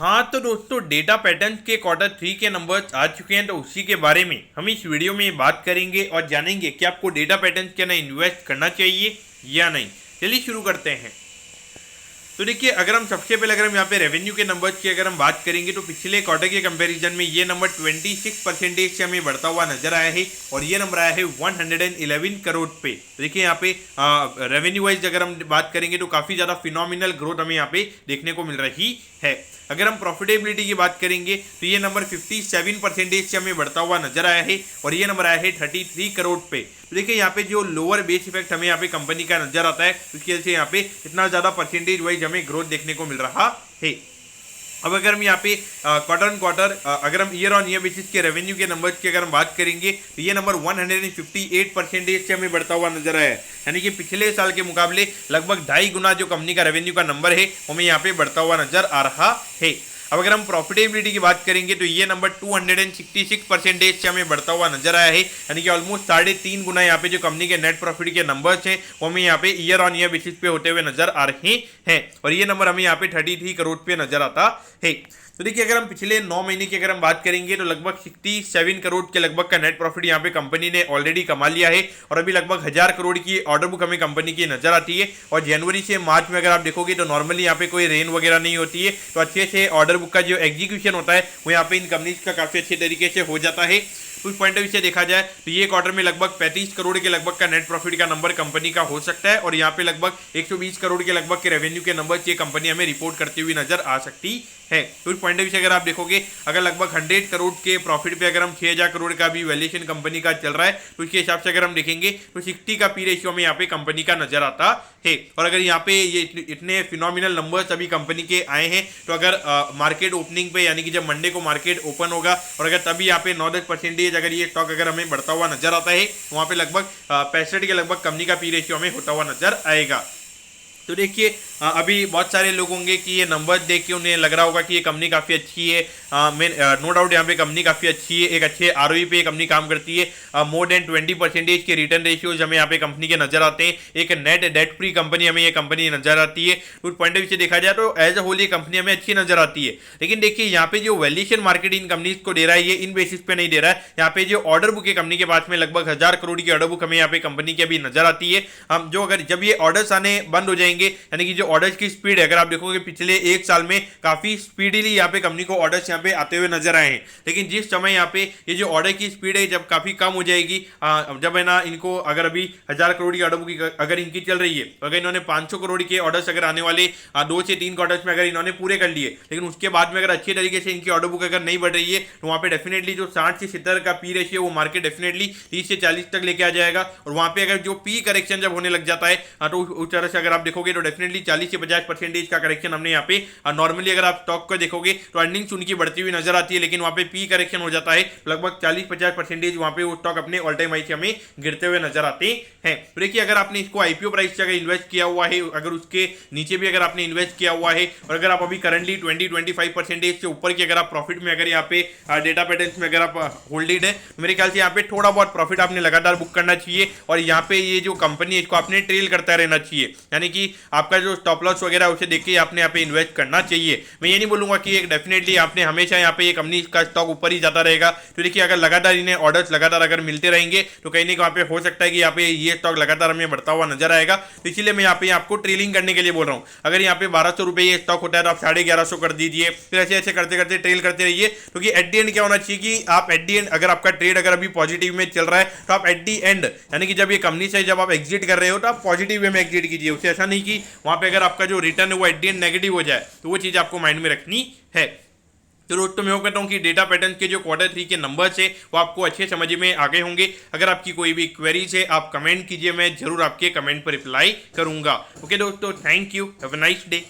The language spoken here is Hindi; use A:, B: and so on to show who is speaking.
A: हाँ तो दोस्तों, डेटा पैटर्न के Q3 के नंबर्स आ चुके हैं, तो उसी के बारे में हम इस वीडियो में बात करेंगे और जानेंगे कि आपको डेटा पैटर्न के अंदर इन्वेस्ट करना चाहिए या नहीं। चलिए शुरू करते हैं। तो देखिए, अगर हम सबसे पहले यहाँ पे रेवेन्यू के नंबर्स की अगर हम बात करेंगे तो पिछले क्वार्टर के कंपैरिजन में ये नंबर 26% से हमें बढ़ता हुआ नजर आया है और ये नंबर आया है 111 करोड़ पे। देखिए यहाँ पे रेवेन्यू वाइज अगर हम बात करेंगे तो काफी ज्यादा फिनोमिनल ग्रोथ हमें यहाँ पे देखने को मिल रही है। अगर हम प्रॉफिटेबिलिटी की बात करेंगे तो ये नंबर 57% से हमें बढ़ता हुआ नजर आया है और ये नंबर आया है 33 करोड़ पे। तो देखिए यहाँ पे जो लोअर बेस इफेक्ट हमें यहाँ पे कंपनी का नजर आता है, उसकी वजह से यहाँ पे इतना ज्यादा परसेंटेज वाइज हमें ग्रोथ देखने को मिल रहा है। अब अगर हम यहाँ पे क्वार्टर ऑन क्वार्टर अगर हम ईयर ऑन ईयर बेसिस के रेवेन्यू के नंबर्स की अगर हम बात करेंगे तो ये नंबर 158% से हमें बढ़ता हुआ नजर आया है, यानी कि पिछले साल के मुकाबले लगभग 2.5 गुना जो कंपनी का रेवेन्यू का नंबर है वो हमें यहाँ पे बढ़ता हुआ नजर आ रहा है। अब अगर हम प्रॉफिटेबिलिटी की बात करेंगे तो ये नंबर 266% से हमें बढ़ता हुआ नजर आया है, यानी कि ऑलमोस्ट 3.5 गुना यहाँ पे जो कंपनी के नेट प्रॉफिट के नंबर्स हैं वो हमें यहाँ पे ईयर ऑन ईयर बेसिस पे होते हुए नजर आ रहे हैं और ये नंबर हमें यहाँ पे 33 करोड़ पे नजर आता है। तो देखिए, अगर हम पिछले 9 महीने की अगर हम बात करेंगे तो लगभग 67 करोड़ के लगभग का नेट प्रॉफिट यहाँ पे कंपनी ने ऑलरेडी कमा लिया है और अभी लगभग 1000 करोड़ की ऑर्डर बुक हमें कंपनी की नजर आती है। और जनवरी से मार्च में अगर आप देखोगे तो नॉर्मली यहाँ पे कोई रेन वगैरह नहीं होती है, तो अच्छे से ऑर्डर बुक का जो एग्जीक्यूशन होता है वो यहाँ पे इन कंपनीज का काफी अच्छे तरीके से हो जाता है। उस पॉइंट ऑफ व्यू से देखा जाए तो ये क्वार्टर में लगभग 35 करोड़ के लगभग का नेट प्रॉफिट का नंबर कंपनी का हो सकता है और यहाँ पे लगभग 120 करोड़ के लगभग के रेवेन्यू के नंबर ये कंपनी हमें रिपोर्ट करती हुई नजर आ सकती है। तो इस पॉइंट ऑफ व्यू से अगर आप देखोगे, अगर लगभग 100 करोड़ के प्रॉफिट पे अगर हम 6000 करोड़ का भी वैल्यूएशन कंपनी का चल रहा है तो उसके हिसाब से अगर हम देखेंगे तो 60 का पी रेशियो में यहाँ पे कंपनी का नजर आता है। और अगर यहाँ पे ये इतने फिनोमिनल नंबर्स अभी कंपनी के आए हैं तो अगर मार्केट ओपनिंग पे यानी कि जब मंडे को मार्केट ओपन होगा और अगर तभी यहाँ पे 9-10% अगर ये स्टॉक अगर हमें बढ़ता हुआ नजर आता है तो वहाँ पे लगभग 65 के लगभग कंपनी का पी रेशियो हमें होता हुआ नजर आएगा। तो देखिए, अभी बहुत सारे लोग होंगे कि ये नंबर देख के उन्हें लग रहा होगा कि ये कंपनी काफ़ी अच्छी है। नो डाउट यहाँ पे कंपनी काफ़ी अच्छी है, एक अच्छे आरओई पे कंपनी काम करती है। मोर देन 20% के रिटर्न रेशियोज हमें यहाँ पे कंपनी के नजर आते हैं। एक नेट डेट फ्री कंपनी हमें ये कंपनी नजर आती है। उस पॉइंट ऑफ व्यू से देखा जाए तो एज अ होल ये कंपनी हमें अच्छी नजर आती है। लेकिन देखिए, यहाँ पे जो वैल्यूएशन मार्केट इन कंपनीज को दे रहा है ये इन बेसिस पे नहीं दे रहा है। यहाँ पे जो ऑर्डर बुक है कंपनी के पास में लगभग 1000 करोड़ की ऑर्डर बुक हमें यहाँ पे कंपनी की अभी नजर आती है। हम जो अगर जब ये ऑर्डर्स आने बंद हो जाएंगे, यानी कि जो ऑर्डर्स की स्पीड है, अगर आप देखोगे पिछले एक साल में काफी स्पीडली यहाँ पे कंपनी को ऑर्डर्स यहाँ पे आते हुए नजर आए हैं। लेकिन जिस समय यहाँ पे ये जो ऑर्डर की स्पीड है जब काफी कम हो जाएगी, जब है ना इनको अगर अभी 1000 करोड़ की ऑर्डर बुक अगर इनकी चल रही है, अगर इन्होंने 500 करोड़ के ऑर्डर्स अगर आने वाले 2 से 3 क्वार्टर्स में अगर इन्होंने पूरे कर लिए, लेकिन उसके बाद में अगर अच्छे तरीके से इनकी ऑर्डर बुक अगर नहीं बढ़ रही है तो वहाँ पे डेफिनेटली जो 60 से 70 का पी रेशियो वो मार्केट डेफिनेटली 30 से 40 तक लेके आ जाएगा। और वहाँ पे अगर जो पी करेक्शन जब होने लग जाता है तो उस तरह से अगर आप देखोगे तो डेफिनेटली 40 से 50% का करेक्शन हमने यहाँ पे नॉर्मली अगर आप स्टॉक को देखोगे तो अर्निंग्स उनकी बढ़ती हुई नजर आती है, लेकिन वहाँ पे पी करेक्शन हो जाता है लगभग 40-50% वहाँ पे वो स्टॉक अपने ऑल टाइम हाई से हमें गिरते हुए नजर आते हैं। तो देखिए, अगर आपने इसको आईपीओ प्राइस से अगर इन्वेस्ट किया हुआ है, अगर उसके नीचे भी अगर आपने इन्वेस्ट किया हुआ है और अगर आप अभी करंटली 20-25% से ऊपर की अगर आप प्रॉफिट में अगर यहाँ पे डेटा पैटर्न्स में अगर आप होल्डेड है तो मेरे ख्याल से यहाँ पे थोड़ा बहुत प्रॉफिट आपने लगातार बुक करना चाहिए और यहाँ पे ये जो कंपनी है इसको आपने ट्रेल करता रहना चाहिए, यानी कि आपका जो स्टॉप लॉस वगैरह उसे देख के आपने यहाँ पे इन्वेस्ट करना चाहिए। मैं ये नहीं बोलूंगा कि एक डेफिनेटली आपने हमेशा यहाँ पे ये कंपनी का स्टॉक ऊपर ही जाता रहेगा। तो देखिए, अगर लगातार इन्हें ऑर्डर्स लगातार अगर मिलते रहेंगे तो कहीं ना कहीं पे हो सकता है कि यहाँ पे ये स्टॉक लगातार हमें बढ़ता हुआ नजर आएगा। तो इसीलिए मैं यहाँ पे आपको ट्रेलिंग करने के लिए बोल रहा हूँ। अगर यहाँ पे 1200 रुपये ये स्टॉक होता है तो आप 1150 कर दीजिए, फिर ऐसे ऐसे करते करते ट्रेल करते रहिए, क्योंकि एट दी एंड क्या होना चाहिए कि आप एट दी एंड अगर आपका ट्रेड अगर अभी पॉजिटिव में चल रहा है तो आप एट दी एंड यानी कि जब ये कंपनी से जब आप एग्जिट कर रहे हो तो आप पॉजिटिव वे में एग्जिट कीजिए। उसे ऐसा नहीं कि वहां पे अगर आपका जो रिटर्न है वो एट दी एंड नेगेटिव हो जाए, तो वो चीज आपको माइंड में रखनी है। तो दोस्तों, मैं कहता हूँ कि डेटा पैटर्न के जो Q3 के नंबर्स है वो आपको अच्छे समझ में आ गए होंगे। अगर आपकी कोई भी क्वेरीज है आप कमेंट कीजिए, मैं जरूर आपके कमेंट पर रिप्लाई करूंगा। ओके दोस्तों, thank you, have a nice day.